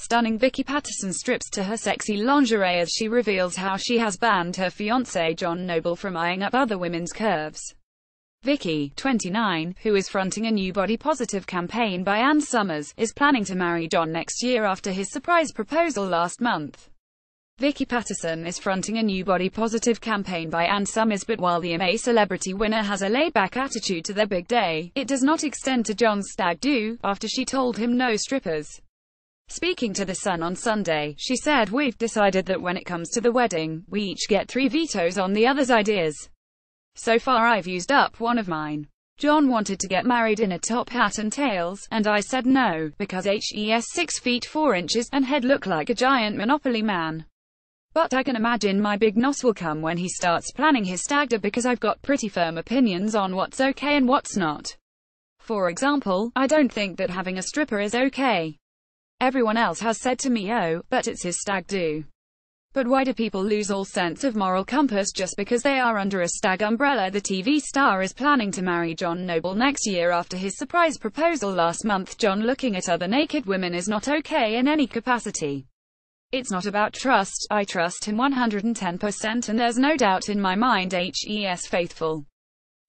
stunning Vicky Pattison strips to her sexy lingerie as she reveals how she has banned her fiancé John Noble from eyeing up other women's curves. Vicky, 29, who is fronting a new body-positive campaign by Ann Summers, is planning to marry John next year after his surprise proposal last month. Vicky Pattison is fronting a new body-positive campaign by Ann Summers, but while the MMA celebrity winner has a laid-back attitude to their big day, it does not extend to John's stag do, after she told him no strippers. Speaking to The Sun on Sunday, she said, "We've decided that when it comes to the wedding, we each get 3 vetoes on the other's ideas. So far I've used up one of mine. John wanted to get married in a top hat and tails, and I said no, because he's 6 feet 4 inches, and he'd look like a giant Monopoly man. But I can imagine my big nos will come when he starts planning his stag do, because I've got pretty firm opinions on what's okay and what's not. For example, I don't think that having a stripper is okay. Everyone else has said to me, oh, but it's his stag do. But why do people lose all sense of moral compass just because they are under a stag umbrella?" The TV star is planning to marry John Noble next year after his surprise proposal last month. John looking at other naked women is not okay in any capacity. "It's not about trust, I trust him 110% and there's no doubt in my mind he's faithful.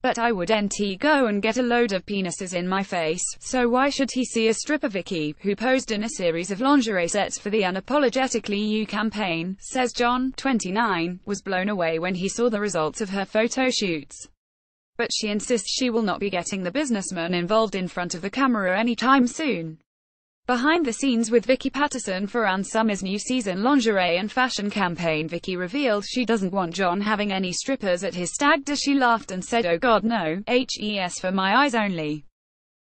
But I wouldn't go and get a load of penises in my face, so why should he see a stripper?" Vicky, who posed in a series of lingerie sets for the Unapologetically You campaign, says John, 29, was blown away when he saw the results of her photo shoots. But she insists she will not be getting the businessman involved in front of the camera anytime soon. Behind the scenes with Vicky Pattison for Ann Summers' new season lingerie and fashion campaign, Vicky revealed she doesn't want John having any strippers at his stag do. She laughed and said, "Oh God no, he's for my eyes only.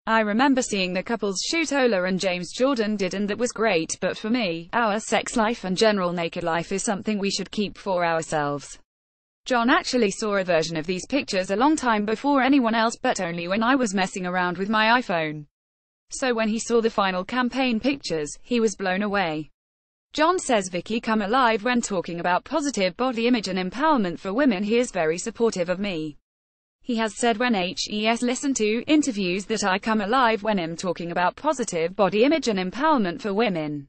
I remember seeing the couples shoot Ola and James Jordan did, and that was great, but for me, our sex life and general naked life is something we should keep for ourselves." John actually saw a version of these pictures a long time before anyone else, but only when I was messing around with my iPhone. So when he saw the final campaign pictures, he was blown away. John says Vicky come alive when talking about positive body image and empowerment for women. "He is very supportive of me. He has said when he's listened to interviews that I come alive when I'm talking about positive body image and empowerment for women.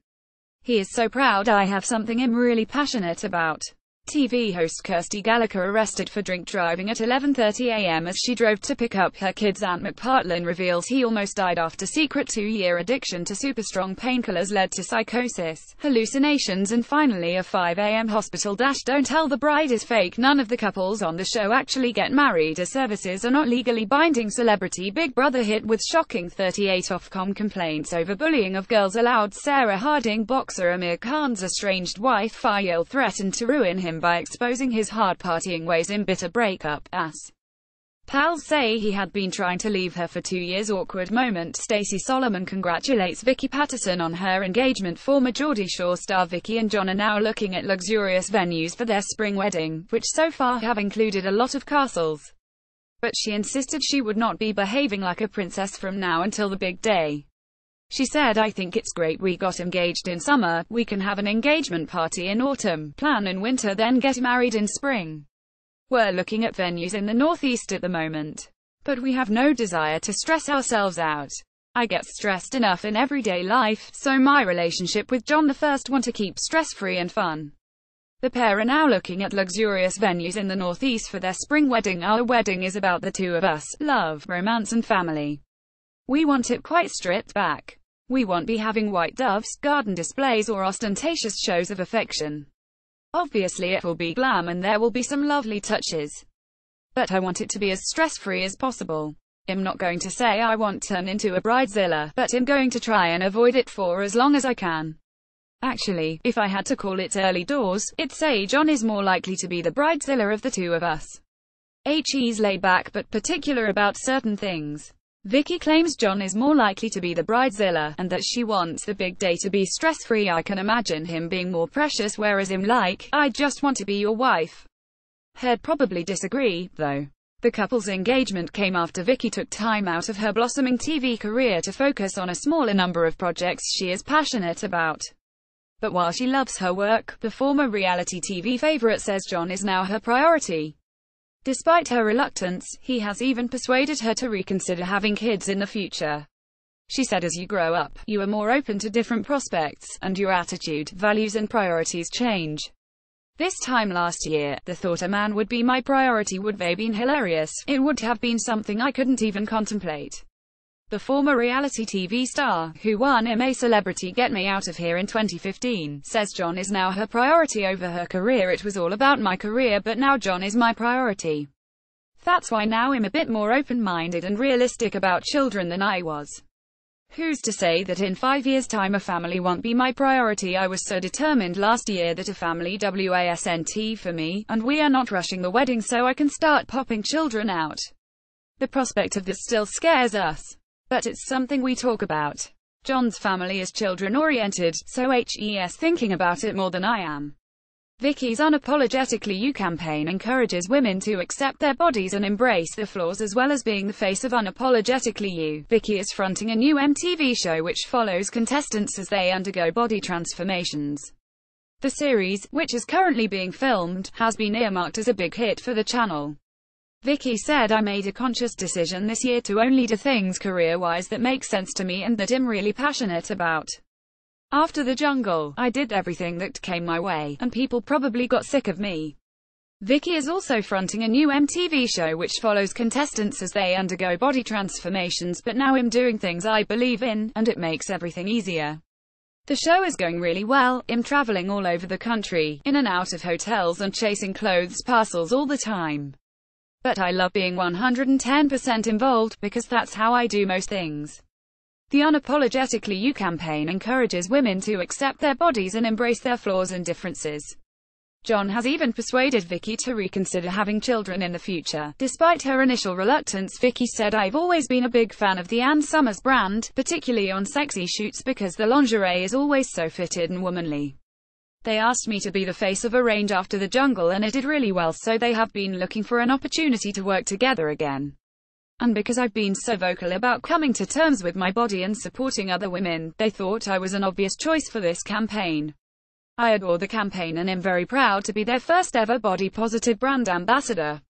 He is so proud I have something I'm really passionate about." TV host Kirsty Gallagher arrested for drink driving at 11:30 a.m. as she drove to pick up her kids. Ant McPartlin reveals he almost died after secret 2-year addiction to super-strong painkillers led to psychosis, hallucinations and finally a 5 a.m. hospital dash. "Don't tell the bride" is fake. None of the couples on the show actually get married, as services are not legally binding. Celebrity Big Brother hit with shocking 38 Ofcom complaints over bullying of girls allowed. Sarah Harding boxer Amir Khan's estranged wife Fayal threatened to ruin him by exposing his hard partying ways in bitter breakup, as pals say he had been trying to leave her for 2 years. Awkward moment. Stacey Solomon congratulates Vicky Pattison on her engagement. Former Geordie Shore star Vicky and John are now looking at luxurious venues for their spring wedding, which so far have included a lot of castles. But she insisted she would not be behaving like a princess from now until the big day. She said, "I think it's great we got engaged in summer, we can have an engagement party in autumn, plan in winter, then get married in spring. We're looking at venues in the Northeast at the moment. But we have no desire to stress ourselves out. I get stressed enough in everyday life, so my relationship with John the first one to keep stress-free and fun." The pair are now looking at luxurious venues in the Northeast for their spring wedding. "Our wedding is about the two of us, love, romance and family. We want it quite stripped back. We won't be having white doves, garden displays or ostentatious shows of affection. Obviously it will be glam and there will be some lovely touches. But I want it to be as stress-free as possible. I'm not going to say I won't turn into a bridezilla, but I'm going to try and avoid it for as long as I can. Actually, if I had to call it early doors, I'd say John is more likely to be the bridezilla of the two of us. He's laid back but particular about certain things." Vicky claims John is more likely to be the bridezilla, and that she wants the big day to be stress-free. "I can imagine him being more precious, whereas I'm like, I just want to be your wife." He'd probably disagree, though. The couple's engagement came after Vicky took time out of her blossoming TV career to focus on a smaller number of projects she is passionate about. But while she loves her work, the former reality TV favorite says John is now her priority. Despite her reluctance, he has even persuaded her to reconsider having kids in the future. She said as you grow up, you are more open to different prospects, and your attitude, values and priorities change. This time last year, the thought a man would be my priority would have been hilarious. It would have been something I couldn't even contemplate. The former reality TV star, who won a Celebrity Get Me Out of Here in 2015, says John is now her priority over her career. It was all about my career, but now John is my priority. That's why now I'm a bit more open-minded and realistic about children than I was. Who's to say that in 5 years' time a family won't be my priority? I was so determined last year that a family wasn't for me, and we are not rushing the wedding so I can start popping children out. The prospect of this still scares us. But it's something we talk about. John's family is children-oriented, so he's thinking about it more than I am. Vicky's Unapologetically You campaign encourages women to accept their bodies and embrace their flaws, as well as being the face of Unapologetically You. Vicky is fronting a new MTV show which follows contestants as they undergo body transformations. The series, which is currently being filmed, has been earmarked as a big hit for the channel. Vicky said, I made a conscious decision this year to only do things career-wise that make sense to me and that I'm really passionate about. After the jungle, I did everything that came my way, and people probably got sick of me. Vicky is also fronting a new MTV show which follows contestants as they undergo body transformations, but now I'm doing things I believe in, and it makes everything easier. The show is going really well. I'm traveling all over the country, in and out of hotels and chasing clothes parcels all the time. But I love being 110% involved, because that's how I do most things. The Unapologetically You campaign encourages women to accept their bodies and embrace their flaws and differences. John has even persuaded Vicky to reconsider having children in the future. Despite her initial reluctance, Vicky said, I've always been a big fan of the Ann Summers brand, particularly on sexy shoots because the lingerie is always so fitted and womanly. They asked me to be the face of a range after the jungle and it did really well, so they have been looking for an opportunity to work together again. And because I've been so vocal about coming to terms with my body and supporting other women, they thought I was an obvious choice for this campaign. I adore the campaign and am very proud to be their first ever body-positive brand ambassador.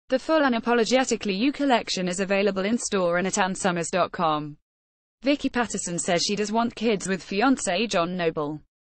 The full Unapologetically You collection is available in store and at annsummers.com. Vicky Pattison says she does want kids with fiancé John Noble.